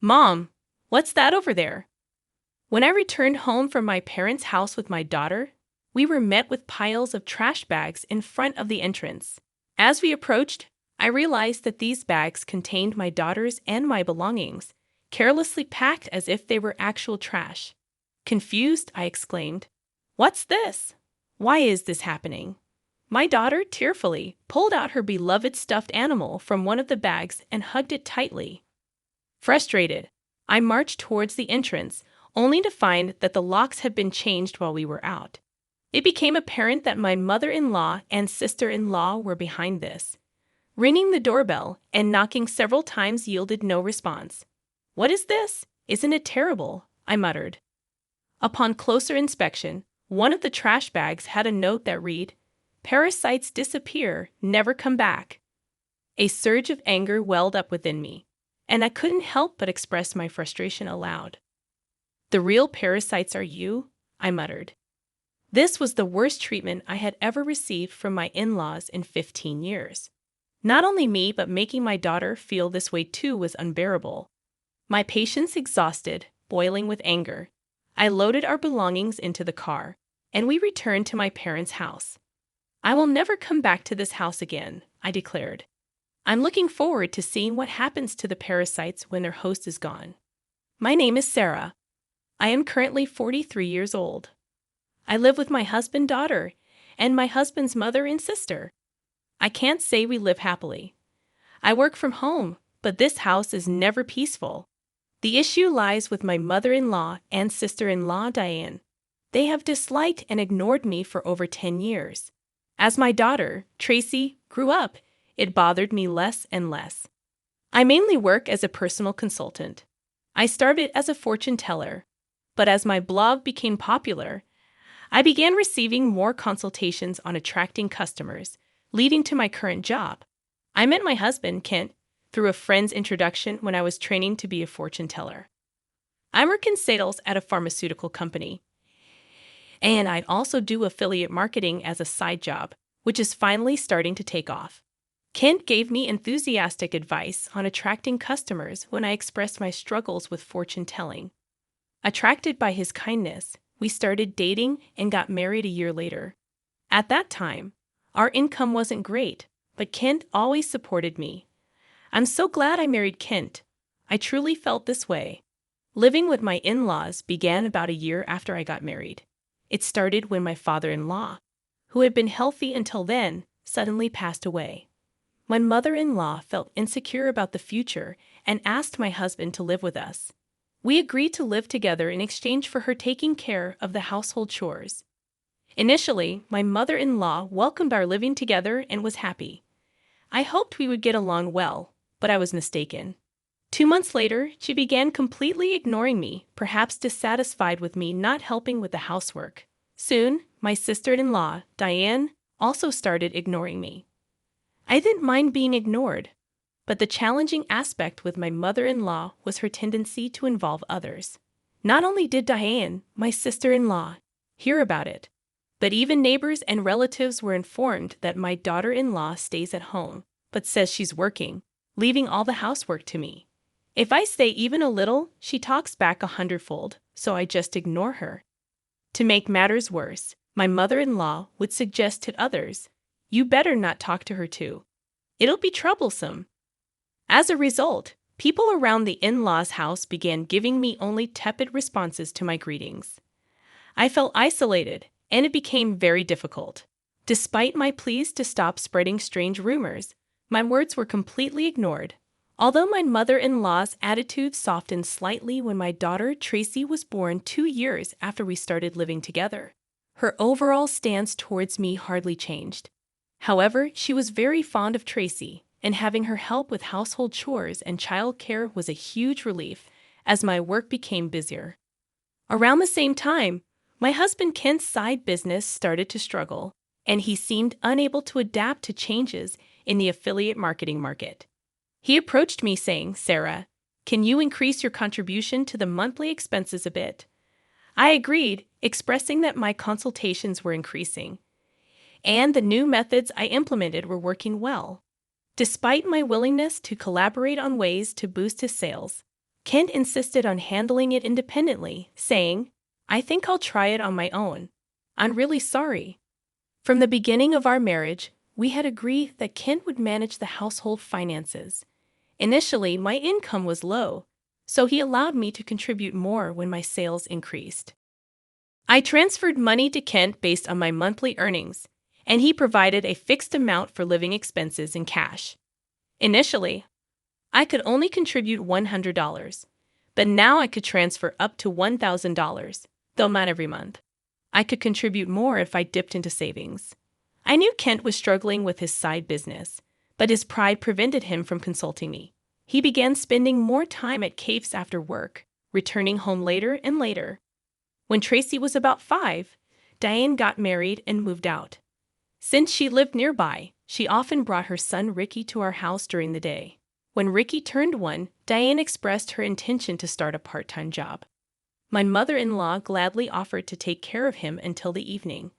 Mom, what's that over there? When I returned home from my parents' house with my daughter, we were met with piles of trash bags in front of the entrance. As we approached, I realized that these bags contained my daughter's and my belongings, carelessly packed as if they were actual trash. Confused, I exclaimed, "What's this? Why is this happening?" My daughter tearfully pulled out her beloved stuffed animal from one of the bags and hugged it tightly. Frustrated, I marched towards the entrance, only to find that the locks had been changed while we were out. It became apparent that my mother-in-law and sister-in-law were behind this. Ringing the doorbell and knocking several times yielded no response. "What is this? Isn't it terrible?" I muttered. Upon closer inspection, one of the trash bags had a note that read, "Parasites disappear, never come back." A surge of anger welled up within me, and I couldn't help but express my frustration aloud. "The real parasites are you," I muttered. This was the worst treatment I had ever received from my in-laws in 15 years. Not only me, but making my daughter feel this way too was unbearable. My patience exhausted, boiling with anger, I loaded our belongings into the car, and we returned to my parents' house. "I will never come back to this house again," I declared. "I'm looking forward to seeing what happens to the parasites when their host is gone." My name is Sarah. I am currently 43 years old. I live with my husband, daughter, and my husband's mother and sister. I can't say we live happily. I work from home, but this house is never peaceful. The issue lies with my mother-in-law and sister-in-law, Diane. They have disliked and ignored me for over 10 years. As my daughter, Tracy, grew up, it bothered me less and less. I mainly work as a personal consultant. I started as a fortune teller, but as my blog became popular, I began receiving more consultations on attracting customers, leading to my current job. I met my husband, Kent, through a friend's introduction when I was training to be a fortune teller. I work in sales at a pharmaceutical company, and I'd also do affiliate marketing as a side job, which is finally starting to take off. Kent gave me enthusiastic advice on attracting customers when I expressed my struggles with fortune telling. Attracted by his kindness, we started dating and got married a year later. At that time, our income wasn't great, but Kent always supported me. I'm so glad I married Kent. I truly felt this way. Living with my in-laws began about a year after I got married. It started when my father-in-law, who had been healthy until then, suddenly passed away. My mother-in-law felt insecure about the future and asked my husband to live with us. We agreed to live together in exchange for her taking care of the household chores. Initially, my mother-in-law welcomed our living together and was happy. I hoped we would get along well, but I was mistaken. 2 months later, she began completely ignoring me, perhaps dissatisfied with me not helping with the housework. Soon, my sister-in-law, Diane, also started ignoring me. I didn't mind being ignored, but the challenging aspect with my mother-in-law was her tendency to involve others. Not only did Diane, my sister-in-law, hear about it, but even neighbors and relatives were informed that my daughter-in-law stays at home, but says she's working, leaving all the housework to me. If I say even a little, she talks back 100-fold, so I just ignore her. To make matters worse, my mother-in-law would suggest to others, "You better not talk to her too. It'll be troublesome." As a result, people around the in-laws' house began giving me only tepid responses to my greetings. I felt isolated, and it became very difficult. Despite my pleas to stop spreading strange rumors, my words were completely ignored. Although my mother-in-law's attitude softened slightly when my daughter Tracy was born 2 years after we started living together, her overall stance towards me hardly changed. However, she was very fond of Tracy, and having her help with household chores and child care was a huge relief as my work became busier. Around the same time, my husband Kent's side business started to struggle, and he seemed unable to adapt to changes in the affiliate marketing market. He approached me saying, "Sarah, can you increase your contribution to the monthly expenses a bit?" I agreed, expressing that my consultations were increasing, and the new methods I implemented were working well. Despite my willingness to collaborate on ways to boost his sales, Kent insisted on handling it independently, saying, "I think I'll try it on my own. I'm really sorry." From the beginning of our marriage, we had agreed that Kent would manage the household finances. Initially, my income was low, so he allowed me to contribute more when my sales increased. I transferred money to Kent based on my monthly earnings, and he provided a fixed amount for living expenses in cash. Initially, I could only contribute $100, but now I could transfer up to $1,000, though not every month. I could contribute more if I dipped into savings. I knew Kent was struggling with his side business, but his pride prevented him from consulting me. He began spending more time at cafes after work, returning home later and later. When Tracy was about 5, Diane got married and moved out. Since she lived nearby, she often brought her son Ricky to our house during the day. When Ricky turned 1, Diane expressed her intention to start a part-time job. My mother-in-law gladly offered to take care of him until the evening.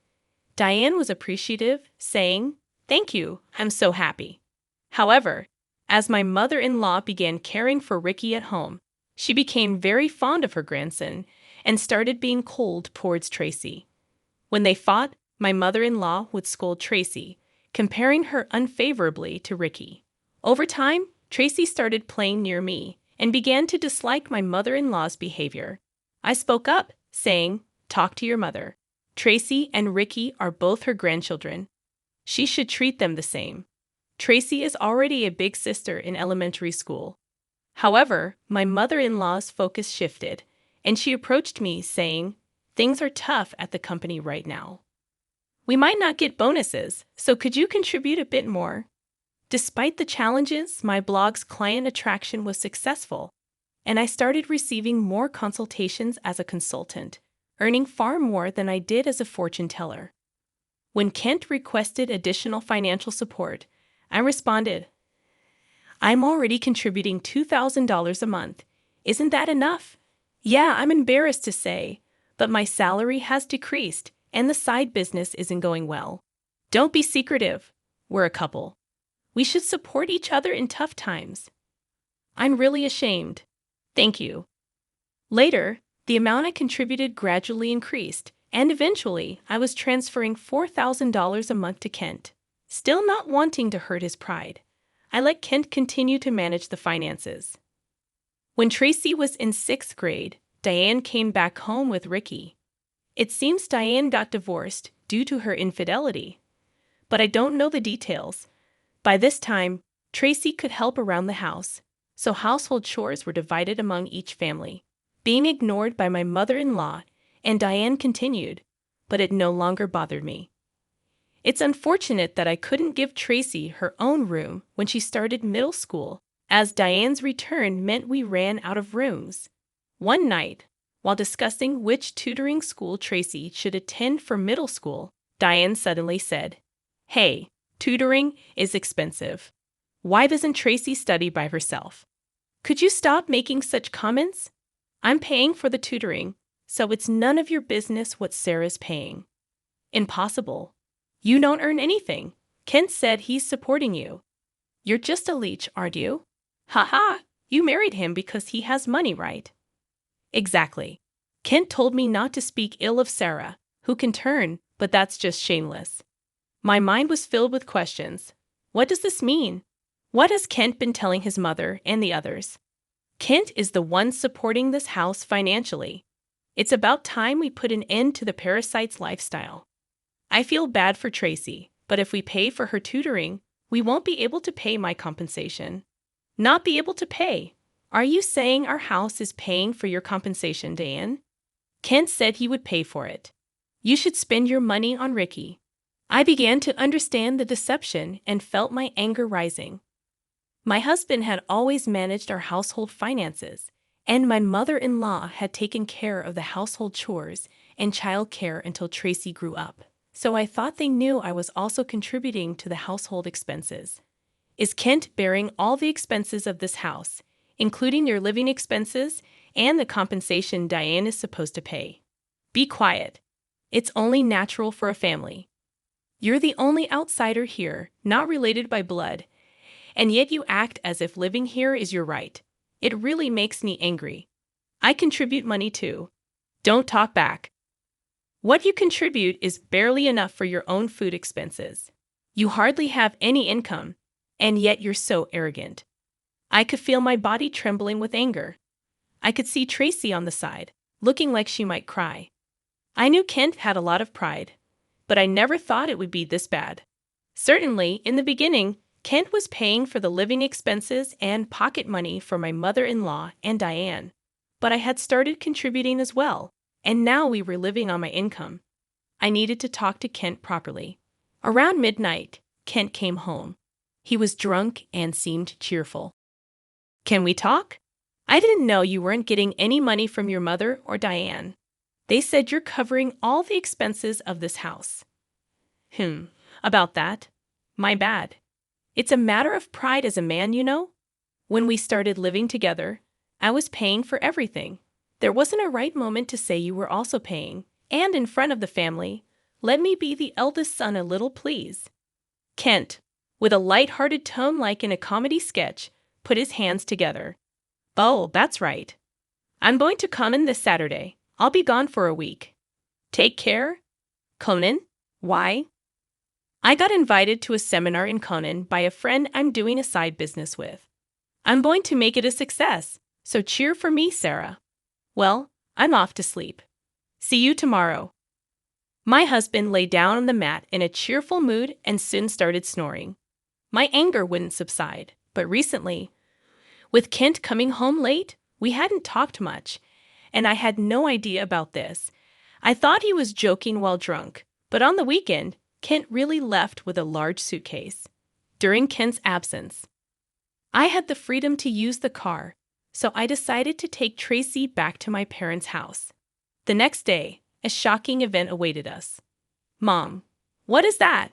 Diane was appreciative, saying, "Thank you, I'm so happy." However, as my mother-in-law began caring for Ricky at home, she became very fond of her grandson and started being cold towards Tracy. When they fought, my mother-in-law would scold Tracy, comparing her unfavorably to Ricky. Over time, Tracy started playing near me and began to dislike my mother-in-law's behavior. I spoke up, saying, "Talk to your mother. Tracy and Ricky are both her grandchildren. She should treat them the same. Tracy is already a big sister in elementary school." However, my mother-in-law's focus shifted, and she approached me saying, "Things are tough at the company right now. We might not get bonuses, so could you contribute a bit more?" Despite the challenges, my blog's client attraction was successful, and I started receiving more consultations as a consultant, earning far more than I did as a fortune teller. When Kent requested additional financial support, I responded, "I'm already contributing $2,000 a month. Isn't that enough?" "Yeah, I'm embarrassed to say, but my salary has decreased and the side business isn't going well." "Don't be secretive. We're a couple. We should support each other in tough times." "I'm really ashamed." "Thank you." Later, the amount I contributed gradually increased, and eventually I was transferring $4,000 a month to Kent. Still not wanting to hurt his pride, I let Kent continue to manage the finances. When Tracy was in 6th grade, Diane came back home with Ricky. It seems Diane got divorced due to her infidelity, but I don't know the details. By this time, Tracy could help around the house, so household chores were divided among each family, being ignored by my mother-in-law, and Diane continued, but it no longer bothered me. It's unfortunate that I couldn't give Tracy her own room when she started middle school, as Diane's return meant we ran out of rooms. One night, while discussing which tutoring school Tracy should attend for middle school, Diane suddenly said, "Hey, tutoring is expensive. Why doesn't Tracy study by herself? Could you stop making such comments? I'm paying for the tutoring, so it's none of your business what Sarah's paying." "Impossible. You don't earn anything. Kent said he's supporting you. You're just a leech, aren't you? Ha ha, you married him because he has money, right?" "Exactly. Kent told me not to speak ill of Sarah, who can turn, but that's just shameless." My mind was filled with questions. What does this mean? What has Kent been telling his mother and the others? Kent is the one supporting this house financially. It's about time we put an end to the parasite's lifestyle. I feel bad for Tracy, but if we pay for her tutoring, we won't be able to pay my compensation. Not be able to pay? Are you saying our house is paying for your compensation, Diane? Kent said he would pay for it. You should spend your money on Ricky. I began to understand the deception and felt my anger rising. My husband had always managed our household finances, and my mother-in-law had taken care of the household chores and child care until Tracy grew up. So I thought they knew I was also contributing to the household expenses. Is Kent bearing all the expenses of this house, including your living expenses and the compensation Diane is supposed to pay? Be quiet. It's only natural for a family. You're the only outsider here, not related by blood, and yet you act as if living here is your right. It really makes me angry. I contribute money too. Don't talk back. What you contribute is barely enough for your own food expenses. You hardly have any income, and yet you're so arrogant. I could feel my body trembling with anger. I could see Tracy on the side, looking like she might cry. I knew Kent had a lot of pride, but I never thought it would be this bad. Certainly, in the beginning, Kent was paying for the living expenses and pocket money for my mother-in-law and Diane. But I had started contributing as well, and now we were living on my income. I needed to talk to Kent properly. Around midnight, Kent came home. He was drunk and seemed cheerful. Can we talk? I didn't know you weren't getting any money from your mother or Diane. They said you're covering all the expenses of this house. About that. My bad. It's a matter of pride as a man, you know. When we started living together, I was paying for everything. There wasn't a right moment to say you were also paying, and in front of the family, let me be the eldest son a little, please. Kent, with a light-hearted tone like in a comedy sketch, put his hands together. Oh, that's right. I'm going to Conan this Saturday. I'll be gone for a week. Take care? Conan? Why? I got invited to a seminar in Conan by a friend I'm doing a side business with. I'm going to make it a success, so cheer for me, Sarah. Well, I'm off to sleep. See you tomorrow. My husband lay down on the mat in a cheerful mood and soon started snoring. My anger wouldn't subside, but recently, with Kent coming home late, we hadn't talked much, and I had no idea about this. I thought he was joking while drunk, but on the weekend, Kent really left with a large suitcase. During Kent's absence, I had the freedom to use the car, so I decided to take Tracy back to my parents' house. The next day, a shocking event awaited us. Mom, what is that?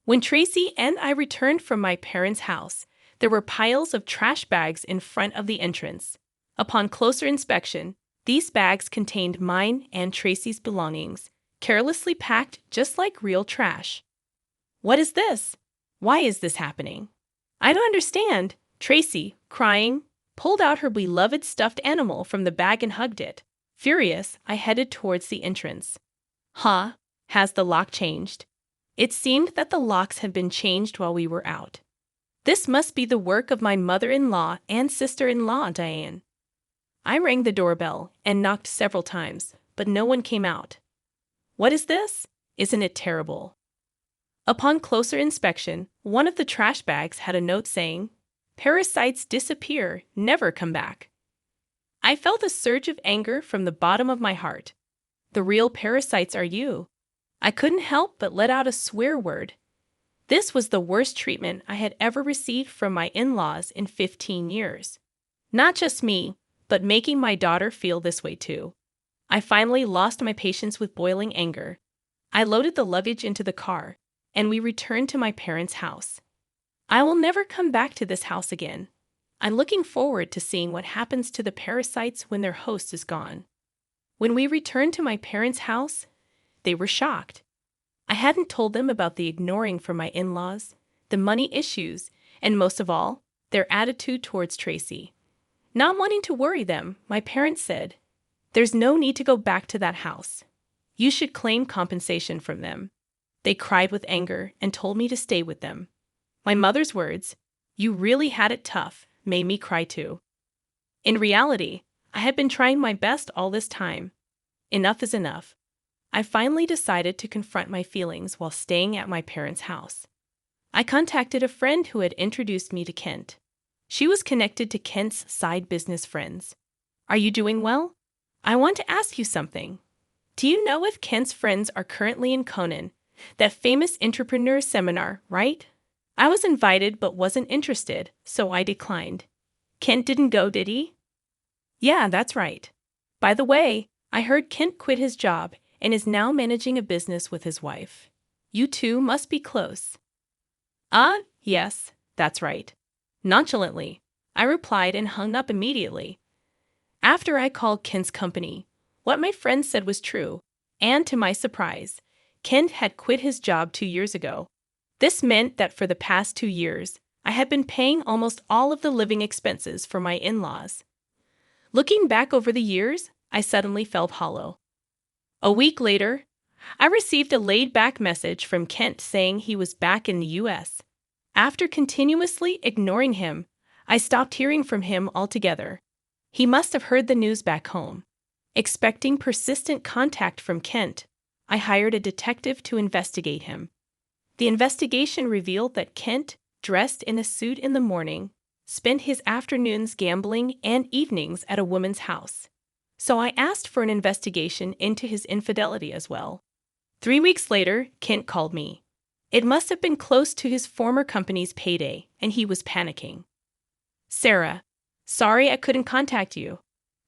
When Tracy and I returned from my parents' house, there were piles of trash bags in front of the entrance. Upon closer inspection, these bags contained mine and Tracy's belongings, carelessly packed just like real trash. What is this? Why is this happening? I don't understand. Tracy, crying, pulled out her beloved stuffed animal from the bag and hugged it. Furious, I headed towards the entrance. Has the lock changed? It seemed that the locks had been changed while we were out. This must be the work of my mother-in-law and sister-in-law, Diane. I rang the doorbell and knocked several times, but no one came out. What is this? Isn't it terrible? Upon closer inspection, one of the trash bags had a note saying, "Parasites disappear, never come back." I felt a surge of anger from the bottom of my heart. The real parasites are you. I couldn't help but let out a swear word. This was the worst treatment I had ever received from my in-laws in 15 years. Not just me, but making my daughter feel this way too. I finally lost my patience with boiling anger. I loaded the luggage into the car, and we returned to my parents' house. I will never come back to this house again. I'm looking forward to seeing what happens to the parasites when their host is gone. When we returned to my parents' house, they were shocked. I hadn't told them about the ignoring from my in-laws, the money issues, and most of all, their attitude towards Tracy. Not wanting to worry them, my parents said, "There's no need to go back to that house. You should claim compensation from them." They cried with anger and told me to stay with them. My mother's words, "You really had it tough," made me cry too. In reality, I had been trying my best all this time. Enough is enough. I finally decided to confront my feelings while staying at my parents' house. I contacted a friend who had introduced me to Kent. She was connected to Kent's side business friends. "Are you doing well? I want to ask you something. Do you know if Kent's friends are currently in Conan, that famous entrepreneur seminar, right? I was invited but wasn't interested, so I declined." "Kent didn't go, did he?" "Yeah, that's right. By the way, I heard Kent quit his job and is now managing a business with his wife. You two must be close." Yes, that's right." Nonchalantly, I replied and hung up immediately. After I called Kent's company, what my friend said was true, and to my surprise, Kent had quit his job 2 years ago. This meant that for the past 2 years, I had been paying almost all of the living expenses for my in-laws. Looking back over the years, I suddenly felt hollow. A week later, I received a laid-back message from Kent saying he was back in the US. After continuously ignoring him, I stopped hearing from him altogether. He must have heard the news back home. Expecting persistent contact from Kent, I hired a detective to investigate him. The investigation revealed that Kent, dressed in a suit in the morning, spent his afternoons gambling and evenings at a woman's house. So I asked for an investigation into his infidelity as well. 3 weeks later, Kent called me. It must have been close to his former company's payday, and he was panicking. "Sarah, sorry I couldn't contact you.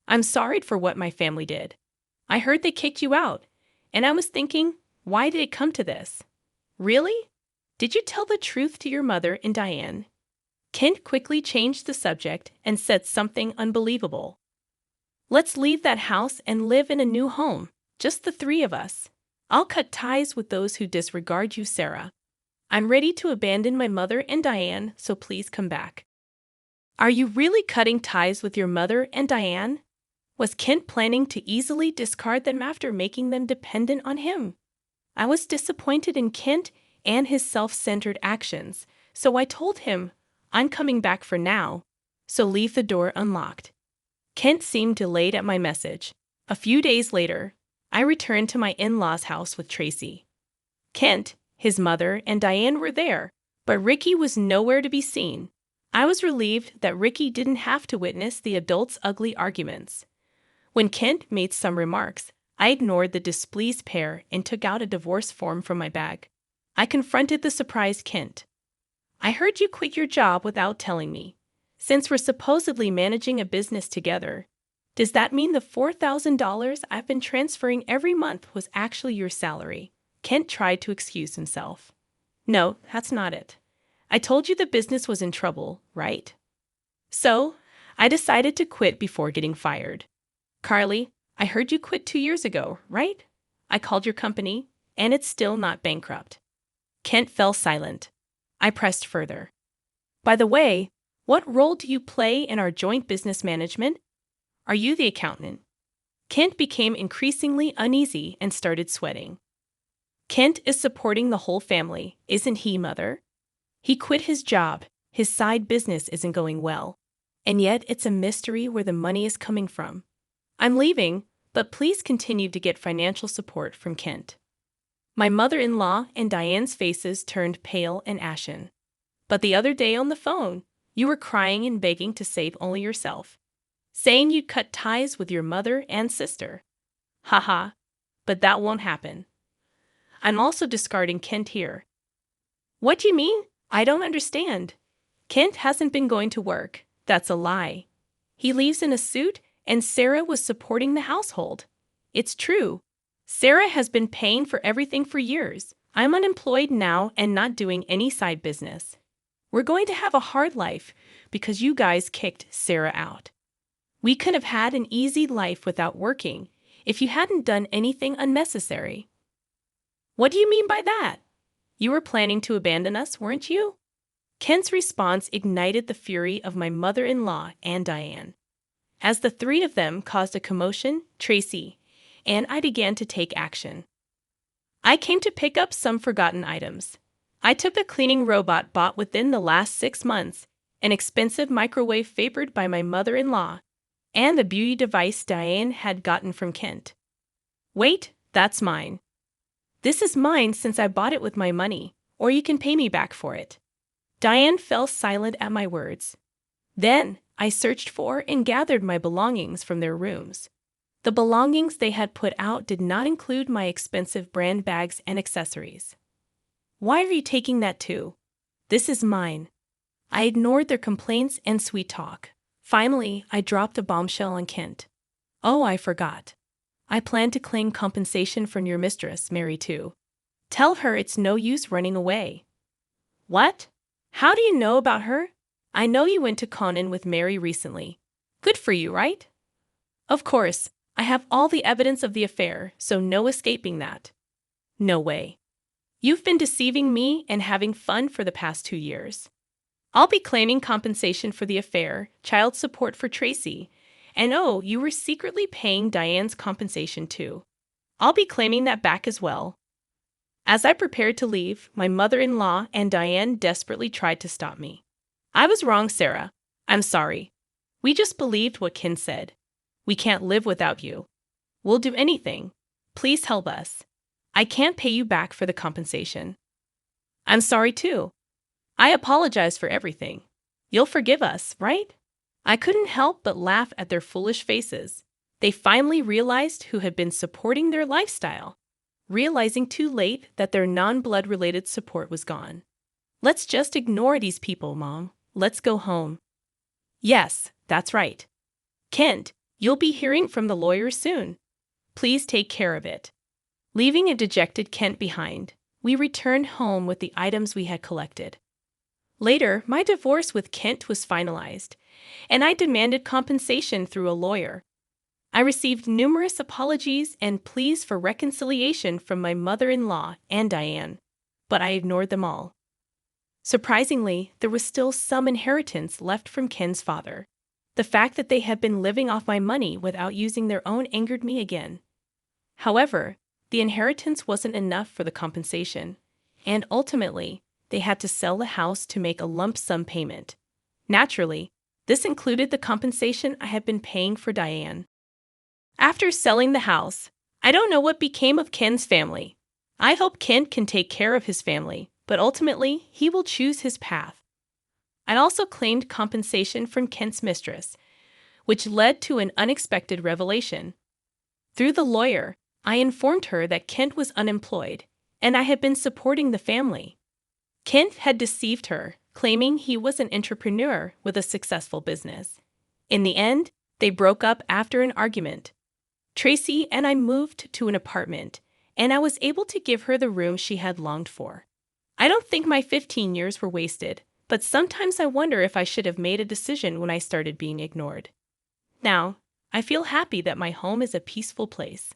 I'm sorry for what my family did. I heard they kicked you out, and I was thinking, why did it come to this? Really? Did you tell the truth to your mother and Diane?" Kent quickly changed the subject and said something unbelievable. "Let's leave that house and live in a new home, just the three of us. I'll cut ties with those who disregard you, Sarah. I'm ready to abandon my mother and Diane, so please come back." Are you really cutting ties with your mother and Diane? Was Kent planning to easily discard them after making them dependent on him? I was disappointed in Kent and his self-centered actions, so I told him, "I'm coming back for now, so leave the door unlocked." Kent seemed delayed at my message. A few days later, I returned to my in-laws' house with Tracy. Kent, his mother, and Diane were there, but Ricky was nowhere to be seen. I was relieved that Ricky didn't have to witness the adults' ugly arguments. When Kent made some remarks, I ignored the displeased pair and took out a divorce form from my bag. I confronted the surprised Kent. "I heard you quit your job without telling me. Since we're supposedly managing a business together, does that mean the $4,000 I've been transferring every month was actually your salary?" Kent tried to excuse himself. "No, that's not it. I told you the business was in trouble, right? So, I decided to quit before getting fired. Carly, I heard you quit 2 years ago, right? I called your company, and it's still not bankrupt." Kent fell silent. I pressed further. "By the way, what role do you play in our joint business management? Are you the accountant?" Kent became increasingly uneasy and started sweating. "Kent is supporting the whole family, isn't he, Mother? He quit his job, his side business isn't going well, and yet it's a mystery where the money is coming from. I'm leaving, but please continue to get financial support from Kent." My mother-in-law and Diane's faces turned pale and ashen. "But the other day on the phone, you were crying and begging to save only yourself, saying you'd cut ties with your mother and sister. Haha, but that won't happen. I'm also discarding Kent here." "What do you mean? I don't understand." "Kent hasn't been going to work. That's a lie. He leaves in a suit, and Sarah was supporting the household. It's true. Sarah has been paying for everything for years. I'm unemployed now and not doing any side business. We're going to have a hard life because you guys kicked Sarah out. We could have had an easy life without working if you hadn't done anything unnecessary." "What do you mean by that? You were planning to abandon us, weren't you?" Kent's response ignited the fury of my mother-in-law and Diane. As the three of them caused a commotion, Tracy and I began to take action. I came to pick up some forgotten items. I took a cleaning robot bought within the last 6 months, an expensive microwave favored by my mother-in-law, and the beauty device Diane had gotten from Kent. "Wait, that's mine. This is mine since I bought it with my money, or you can pay me back for it." Diane fell silent at my words. Then I searched for and gathered my belongings from their rooms. The belongings they had put out did not include my expensive brand bags and accessories. "Why are you taking that too? This is mine." I ignored their complaints and sweet talk. Finally, I dropped a bombshell on Kent. "Oh, I forgot. I plan to claim compensation from your mistress, Mary, too. Tell her it's no use running away." "What? How do you know about her?" "I know you went to Conan with Mary recently. Good for you, right?" "Of course. I have all the evidence of the affair, so no escaping that." "No way. You've been deceiving me and having fun for the past 2 years." I'll be claiming compensation for the affair, child support for Tracy, and oh, you were secretly paying Diane's compensation too. I'll be claiming that back as well. As I prepared to leave, my mother-in-law and Diane desperately tried to stop me. I was wrong, Sarah. I'm sorry. We just believed what Ken said. We can't live without you. We'll do anything. Please help us. I can't pay you back for the compensation. I'm sorry too. I apologize for everything. You'll forgive us, right? I couldn't help but laugh at their foolish faces. They finally realized who had been supporting their lifestyle, realizing too late that their non-blood related support was gone. Let's just ignore these people, Mom. Let's go home. Yes, that's right. Kent, you'll be hearing from the lawyers soon. Please take care of it. Leaving a dejected Kent behind, we returned home with the items we had collected. Later, my divorce with Kent was finalized, and I demanded compensation through a lawyer. I received numerous apologies and pleas for reconciliation from my mother-in-law and Diane, but I ignored them all. Surprisingly, there was still some inheritance left from Ken's father. The fact that they had been living off my money without using their own angered me again. However, the inheritance wasn't enough for the compensation, and ultimately, they had to sell the house to make a lump sum payment. Naturally, this included the compensation I had been paying for Diane. After selling the house, I don't know what became of Ken's family. I hope Ken can take care of his family, but ultimately, he will choose his path. I also claimed compensation from Kent's mistress, which led to an unexpected revelation. Through the lawyer, I informed her that Kent was unemployed, and I had been supporting the family. Kent had deceived her, claiming he was an entrepreneur with a successful business. In the end, they broke up after an argument. Tracy and I moved to an apartment, and I was able to give her the room she had longed for. I don't think my 15 years were wasted, but sometimes I wonder if I should have made a decision when I started being ignored. Now, I feel happy that my home is a peaceful place.